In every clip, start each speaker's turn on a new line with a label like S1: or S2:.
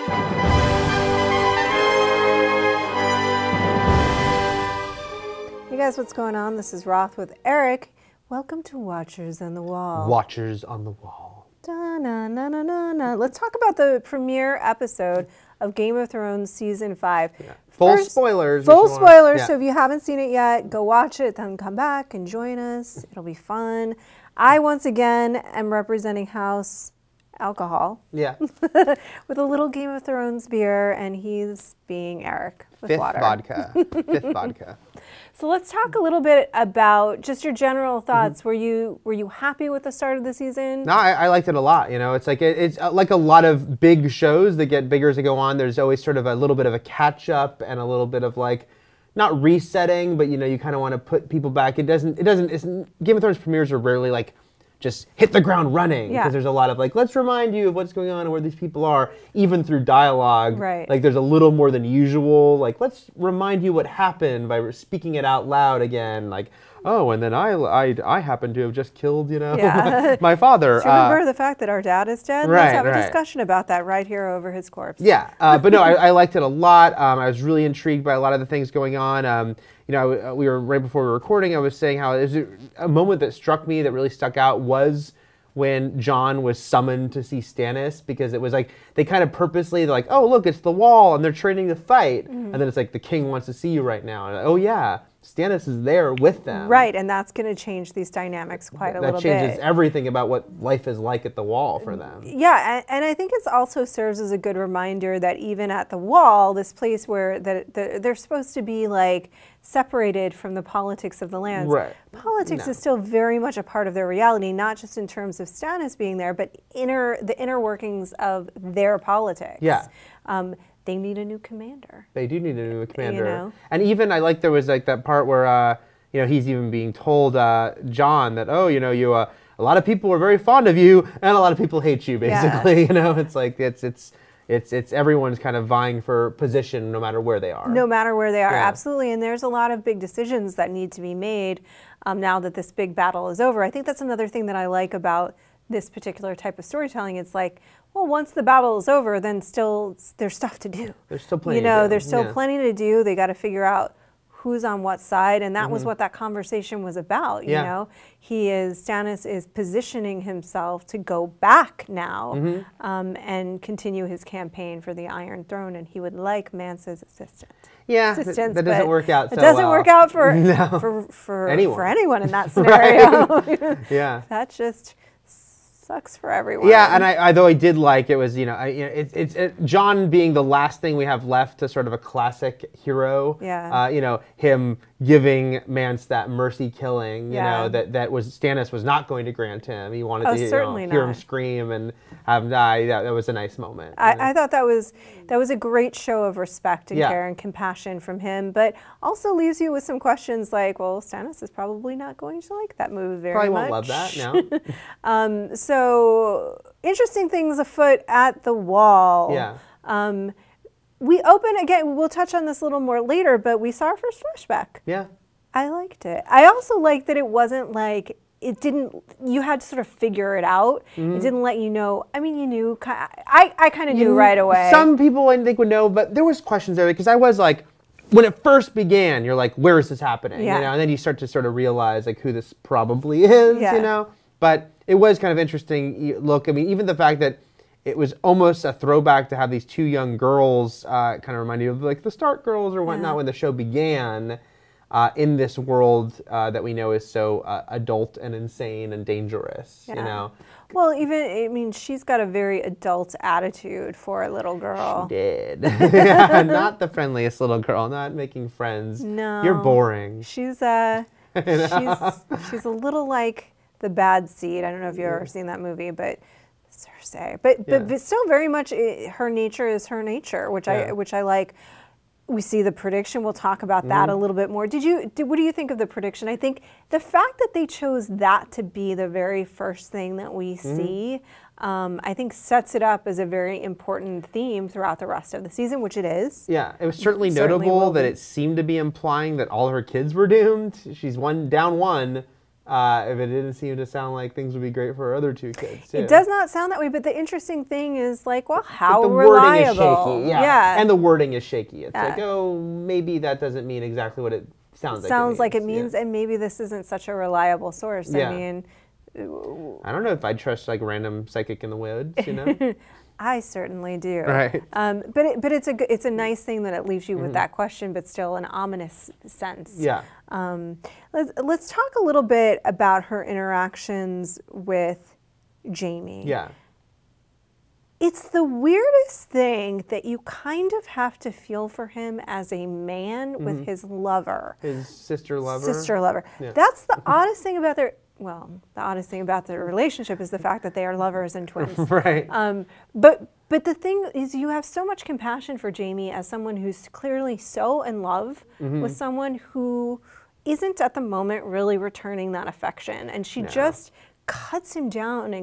S1: Hey guys, what's going on? This is Roth with Eric. Welcome to Watchers on the Wall.
S2: Watchers on the Wall.
S1: Da-na-na-na-na-na. Let's talk about the premiere episode of Game of Thrones Season 5.
S2: Yeah. Full spoilers.
S1: Full spoilers,
S2: yeah.
S1: So if you haven't seen it yet, go watch it, then come back and join us. It'll be fun. I, once again, am representing House Alcohol.
S2: Yeah.
S1: With a little Game of Thrones beer, and he's being Eric with
S2: Fifth
S1: water.
S2: Fifth vodka.
S1: So let's talk a little bit about just your general thoughts. Were you happy with the start of the season?
S2: No, I liked it a lot. You know, it's like a lot of big shows that get bigger as they go on. There's always sort of a little bit of a catch up and a little bit of like, not resetting, but you know, you kind of want to put people back. Game of Thrones premieres are rarely like just hit the ground running, because there's a lot of like, let's remind you of what's going on and where these people are, even through dialogue.
S1: Right.
S2: Like there's a little more than usual. Like, let's remind you what happened by speaking it out loud again. Like, oh, and then I happen to have just killed, you know, my father.
S1: So remember the fact that our dad is dead?
S2: Right,
S1: Let's have a discussion about that right here over his corpse.
S2: Yeah, but no, I liked it a lot. I was really intrigued by a lot of the things going on. You know, we were right before we were recording, I was saying how it was a moment that struck me that really stuck out was when Jon was summoned to see Stannis, because it was like they kind of purposely, they're like, oh look, it's the Wall and they're training to fight, and then it's like the king wants to see you right now, and oh yeah, Stannis is there with them.
S1: Right, and that's going to change these dynamics quite a little bit.
S2: That changes everything about what life is like at the Wall for them.
S1: Yeah, and I think it also serves as a good reminder that even at the Wall, this place where they're supposed to be like separated from the politics of the lands.
S2: Right.
S1: Politics is still very much a part of their reality, not just in terms of Stannis being there, but the inner workings of their politics.
S2: Yeah.
S1: They need a new commander.
S2: They do need a new commander.
S1: You know?
S2: And even I like there was like that part where you know, he's even being told Jon that, oh, you know, you a lot of people are very fond of you and a lot of people hate you, basically. Yeah. You know, it's like it's everyone's kind of vying for position no matter where they are.
S1: No matter where they are,
S2: yeah.
S1: Absolutely. And there's a lot of big decisions that need to be made now that this big battle is over. I think that's another thing that I like about this particular type of storytelling. It's like, well, once the battle is over, then still there's stuff to do.
S2: There's still plenty
S1: to do.
S2: There's
S1: still plenty to do. They got to figure out who's on what side, and that was what that conversation was about. You know, Stannis is positioning himself to go back now and continue his campaign for the Iron Throne, and he would like Mance's assistance.
S2: Yeah, that doesn't work out so
S1: well. It doesn't work out for anyone in that scenario.
S2: Yeah,
S1: that just sucks for everyone.
S2: Yeah, and though I did like it was, you know, Jon being the last thing we have left to sort of a classic hero.
S1: Yeah.
S2: You know, him giving Mance that mercy killing. You know, that was Stannis was not going to grant him. He wanted to hear him scream and have him die. That was a nice moment.
S1: I thought that was a great show of respect and care and compassion from him, but also leaves you with some questions like, well, Stannis is probably not going to like that move very much.
S2: Probably won't love that. No.
S1: So interesting things afoot at the Wall.
S2: Yeah.
S1: We open again. We'll touch on this a little more later, but we saw our first flashback.
S2: Yeah.
S1: I liked it. I also liked that it wasn't like you had to sort of figure it out. It didn't let you know. I mean, you knew. I kind of knew right away.
S2: Some people I think would know, but there was questions there because I was like, when it first began, you're like, where is this happening?
S1: Yeah.
S2: You know, and then you start to sort of realize like who this probably is.
S1: Yeah.
S2: You know, but it was kind of interesting look. I mean, even the fact that it was almost a throwback to have these two young girls kind of remind you of like the Stark girls or whatnot when the show began in this world that we know is so adult and insane and dangerous, you know?
S1: Well, I mean, she's got a very adult attitude for a little girl.
S2: She did. Yeah, not the friendliest little girl, not making friends.
S1: No.
S2: You're boring.
S1: She's a little like the bad seed. I don't know if you've ever seen that movie, but Cersei. But still very much her nature is her nature, which I like. We see the prediction. We'll talk about that a little bit more. What do you think of the prediction? I think the fact that they chose that to be the very first thing that we see, I think sets it up as a very important theme throughout the rest of the season, which it is.
S2: Yeah, it was certainly notable that it seemed to be implying that all her kids were doomed. She's down one, If it didn't seem to sound like things would be great for our other two kids, too.
S1: It does not sound that way, but the interesting thing is, like, well, how
S2: the
S1: reliable?
S2: Wording is shaky,
S1: yeah.
S2: And the wording is shaky. It's like, oh, maybe that doesn't mean exactly what it sounds like
S1: it means, and maybe this isn't such a reliable source.
S2: Yeah.
S1: I mean,
S2: I don't know if I'd trust like random psychic in the woods, you know?
S1: I certainly do.
S2: Right.
S1: But it's a nice thing that it leaves you with that question, but still an ominous sense.
S2: Yeah.
S1: Let's talk a little bit about her interactions with Jaime.
S2: Yeah.
S1: It's the weirdest thing that you kind of have to feel for him as a man with his lover.
S2: His sister lover.
S1: Sister lover. Yeah. That's the oddest thing about their... Well, the oddest thing about their relationship is the fact that they are lovers and twins.
S2: Right.
S1: But the thing is, you have so much compassion for Jaime as someone who's clearly so in love with someone who isn't at the moment really returning that affection. And she just cuts him down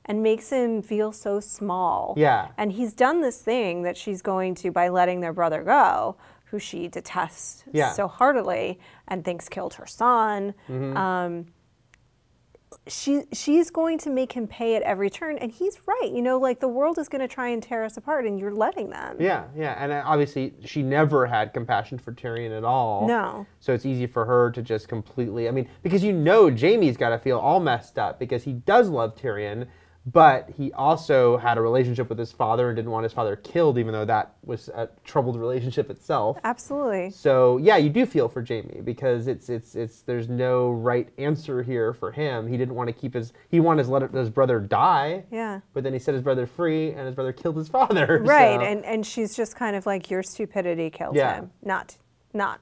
S1: and makes him feel so small. Yeah. And he's done this thing that she's going to, by letting their brother go, who she detests so heartily and thinks killed her son. She's going to make him pay at every turn, and he's right. You know, like, the world is going to try and tear us apart, and you're letting them.
S2: Yeah, yeah, and obviously she never had compassion for Tyrion at all.
S1: No.
S2: So it's easy for her to just completely, I mean, because you know Jaime's got to feel all messed up because he does love Tyrion, but he also had a relationship with his father and didn't want his father killed, even though that was a troubled relationship itself.
S1: Absolutely.
S2: So yeah, you do feel for Jaime because there's no right answer here for him. He didn't want to keep he wanted to let his brother die. Yeah. But then he set his brother free, and his brother killed his father.
S1: Right, so. And she's just kind of like, your stupidity killed him, not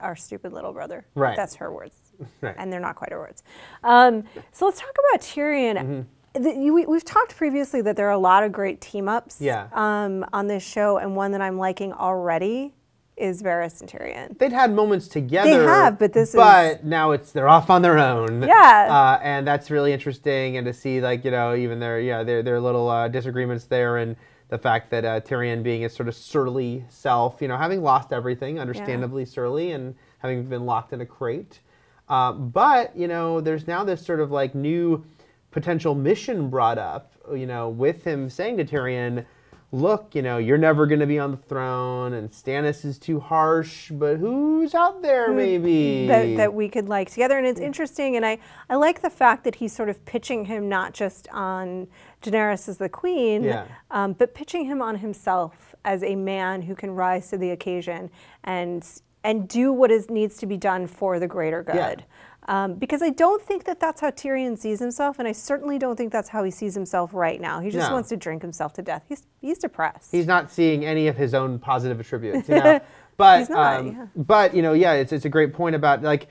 S1: our stupid little brother. Right. That's her words. Right. And they're not quite her words. So let's talk about Tyrion. We've talked previously that there are a lot of great team-ups on this show, and one that I'm liking already is Varys and Tyrion.
S2: They'd had moments together. They
S1: have, but
S2: now they're off on their own.
S1: Yeah.
S2: And that's really interesting, and to see, like, you know, even their little disagreements there, and the fact that Tyrion being his sort of surly self, you know, having lost everything, understandably surly, and having been locked in a crate. But, you know, there's now this sort of like new potential mission brought up, you know, with him saying to Tyrion, look, you know, you're never going to be on the throne, and Stannis is too harsh, but who's out there maybe?
S1: That we could like together. And it's interesting, and I like the fact that he's sort of pitching him not just on Daenerys as the queen, but pitching him on himself as a man who can rise to the occasion and do what needs to be done for the greater good. Yeah. Because I don't think that that's how Tyrion sees himself, and I certainly don't think that's how he sees himself right now. He just wants to drink himself to death. He's depressed.
S2: He's not seeing any of his own positive attributes, you know? But,
S1: he's not,
S2: but, you know, it's a great point about, like,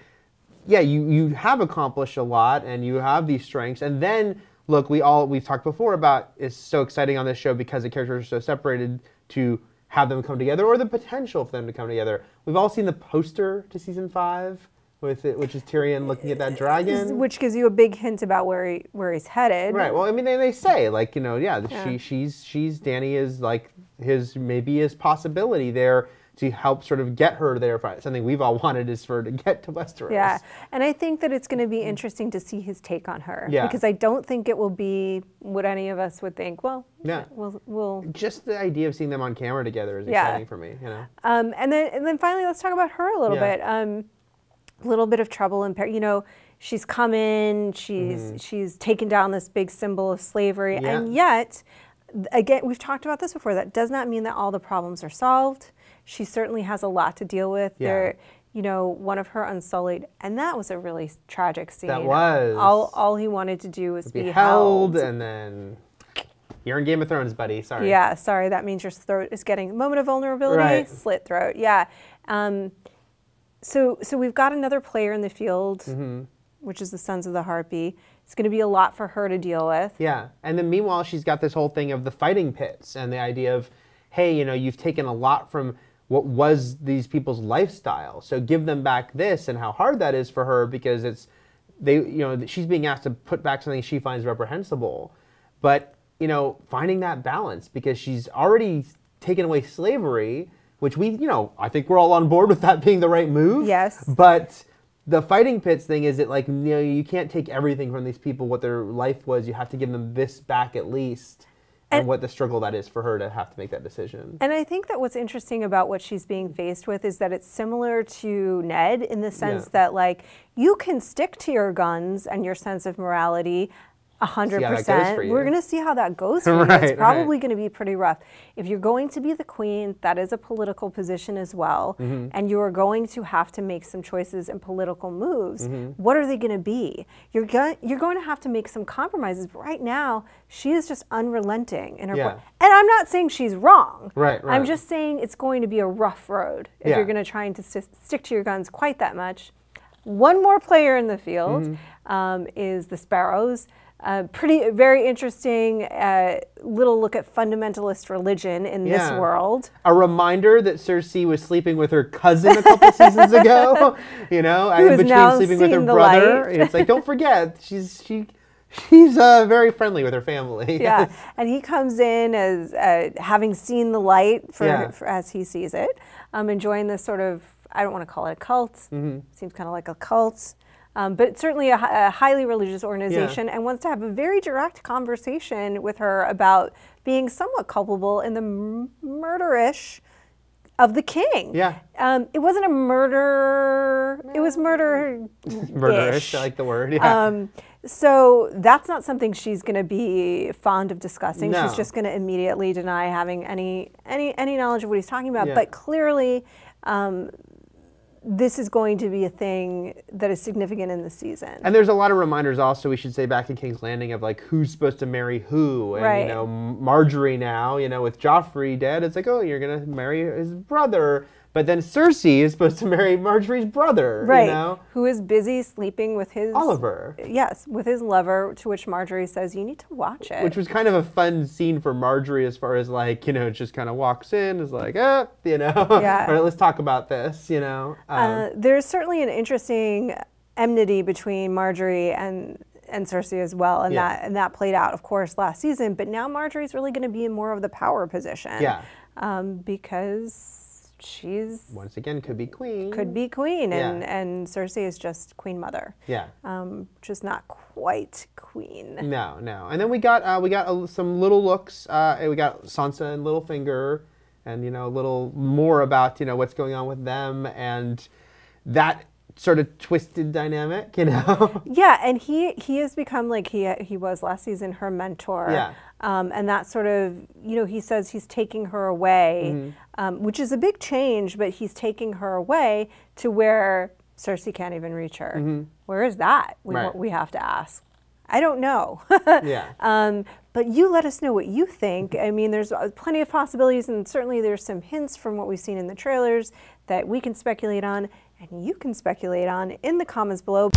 S2: you have accomplished a lot, and you have these strengths, and then, look, we've talked before about, it's so exciting on this show because the characters are so separated to have them come together, or the potential for them to come together. We've all seen the poster to season 5. Which is Tyrion looking at that dragon,
S1: which gives you a big hint about where he's headed.
S2: Right. Well, I mean, they say, like, you know, she's Dany is like maybe his possibility there to help sort of get her there. Something we've all wanted is for her to get to Westeros. Yeah,
S1: and I think that it's going to be interesting to see his take on her. Yeah. Because I don't think it will be what any of us would think. Well, yeah, we'll
S2: just the idea of seeing them on camera together is exciting for me. You know.
S1: And then finally, let's talk about her a little bit. A little bit of trouble in Paris. You know, she's come in, she's taken down this big symbol of slavery, and yet, again, we've talked about this before, that does not mean that all the problems are solved. She certainly has a lot to deal with. You know, one of her unsullied, and that was a really tragic scene.
S2: That was.
S1: All he wanted to do was be
S2: held, and then you're in Game of Thrones, buddy, sorry.
S1: Yeah, sorry, that means your throat is getting a moment of vulnerability, slit throat, So we've got another player in the field, which is the Sons of the Harpy. It's going to be a lot for her to deal with.
S2: Yeah, and then meanwhile, she's got this whole thing of the fighting pits and the idea of, hey, you know, you've taken a lot from what was these people's lifestyle, so give them back this, and how hard that is for her because she's being asked to put back something she finds reprehensible, but you know, finding that balance because she's already taken away slavery. Which I think we're all on board with that being the right move.
S1: Yes.
S2: But the fighting pits thing is it like, you know, you can't take everything from these people, what their life was. You have to give them this back at least. And what the struggle that is for her to have to make that decision. And
S1: I think that what's interesting about what she's being faced with is that it's similar to Ned in the sense that, like, you can stick to your guns and your sense of morality 100%. We're going to see how that goes for you. It's probably going to be pretty rough. If you're going to be the queen, that is a political position as well, and you are going to have to make some choices and political moves. What are they going to be? You're going to have to make some compromises. But right now, she is just unrelenting in her point. And I'm not saying she's wrong. I'm just saying it's going to be a rough road if you're going to try to stick to your guns quite that much. One more player in the field is the Sparrows. Very interesting little look at fundamentalist religion in this world.
S2: A reminder that Cersei was sleeping with her cousin a couple seasons ago, you know, in between sleeping with her brother. And it's like, don't forget, she's very friendly with her family.
S1: Yeah, and he comes in as having seen the light for as he sees it, enjoying this sort of, I don't want to call it a cult. Seems kind of like a cult. But certainly a highly religious organization, and wants to have a very direct conversation with her about being somewhat culpable in the murder-ish of the king. It wasn't a murder, it was murder-ish.
S2: Murder-ish, I like the word,
S1: so that's not something she's going to be fond of discussing. She's just going to immediately deny having any knowledge of what he's talking about. But clearly, this is going to be a thing that is significant in the season.
S2: And there's a lot of reminders also, we should say, back in King's Landing of like who's supposed to marry who. And you know, Marjorie now, you know, with Joffrey dead, it's like, oh, you're going to marry his brother. But then Cersei is supposed to marry Marjorie's brother, you know?
S1: Who is busy sleeping with his...
S2: Oliver.
S1: Yes, with his lover, to which Marjorie says, you need to watch it.
S2: Which was kind of a fun scene for Marjorie as far as like, you know, just kind of walks in, is like, you know, all right, let's talk about this, you know?
S1: There's certainly an interesting enmity between Marjorie and Cersei as well, and that played out, of course, last season. But now Marjorie's really going to be in more of the power position. Because... she's
S2: once again could be queen,
S1: and Cersei is just queen mother, which is not quite queen.
S2: No, and then we got some little looks. We got Sansa and Littlefinger, and you know, a little more about, you know, what's going on with them and that sort of twisted dynamic, you know.
S1: And he has become like he was last season, her mentor. And that sort of, you know, he says he's taking her away, which is a big change, but he's taking her away to where Cersei can't even reach her. Where is that? We have to ask. I don't know. But you let us know what you think. I mean, there's plenty of possibilities, and certainly there's some hints from what we've seen in the trailers that we can speculate on, and you can speculate on in the comments below.